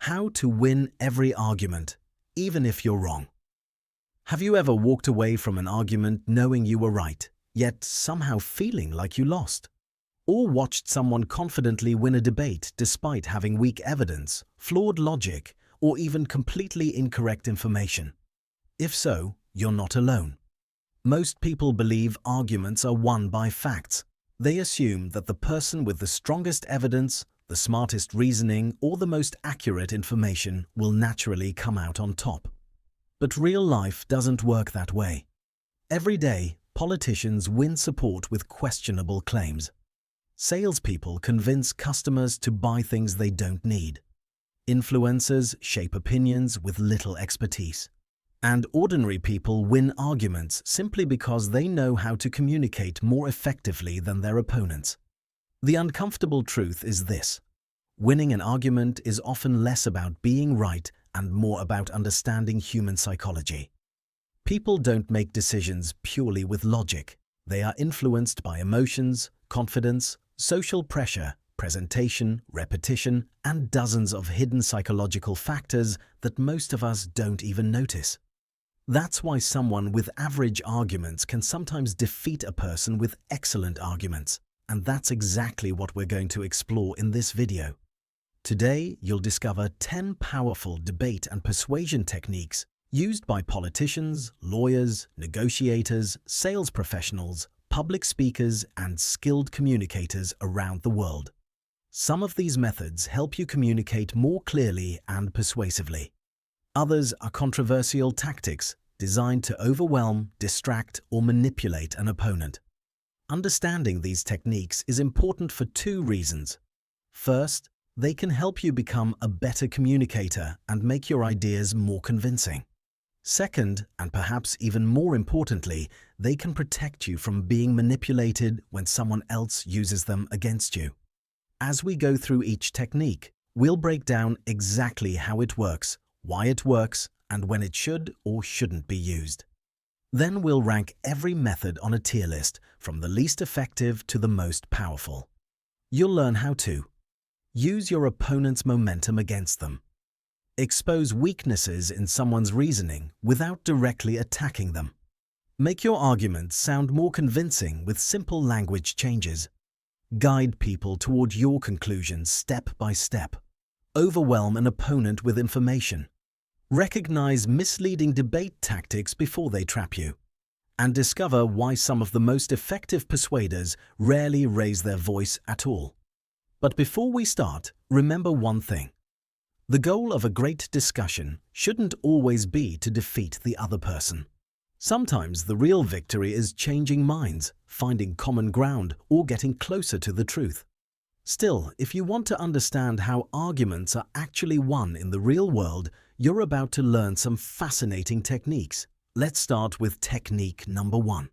How to win every argument, even if you're wrong. Have you ever walked away from an argument knowing you were right, yet somehow feeling like you lost? Or watched someone confidently win a debate despite having weak evidence, flawed logic, or even completely incorrect information? If so, you're not alone. Most people believe arguments are won by facts. They assume that the person with the strongest evidence, the smartest reasoning, or the most accurate information will naturally come out on top. But real life doesn't work that way. Every day, politicians win support with questionable claims. Salespeople convince customers to buy things they don't need. Influencers shape opinions with little expertise. And ordinary people win arguments simply because they know how to communicate more effectively than their opponents. The uncomfortable truth is this: winning an argument is often less about being right and more about understanding human psychology. People don't make decisions purely with logic. They are influenced by emotions, confidence, social pressure, presentation, repetition, and dozens of hidden psychological factors that most of us don't even notice. That's why someone with average arguments can sometimes defeat a person with excellent arguments. And that's exactly what we're going to explore in this video. Today, you'll discover 10 powerful debate and persuasion techniques used by politicians, lawyers, negotiators, sales professionals, public speakers, and skilled communicators around the world. Some of these methods help you communicate more clearly and persuasively. Others are controversial tactics designed to overwhelm, distract, or manipulate an opponent. Understanding these techniques is important for two reasons. First, they can help you become a better communicator and make your ideas more convincing. Second, and perhaps even more importantly, they can protect you from being manipulated when someone else uses them against you. As we go through each technique, we'll break down exactly how it works, why it works, and when it should or shouldn't be used. Then we'll rank every method on a tier list, from the least effective to the most powerful. You'll learn how to use your opponent's momentum against them, expose weaknesses in someone's reasoning without directly attacking them, make your arguments sound more convincing with simple language changes, guide people toward your conclusions step by step, overwhelm an opponent with information, recognize misleading debate tactics before they trap you, and discover why some of the most effective persuaders rarely raise their voice at all. But before we start, remember one thing. The goal of a great discussion shouldn't always be to defeat the other person. Sometimes the real victory is changing minds, finding common ground, or getting closer to the truth. Still, if you want to understand how arguments are actually won in the real world, you're about to learn some fascinating techniques. Let's start with technique number 1.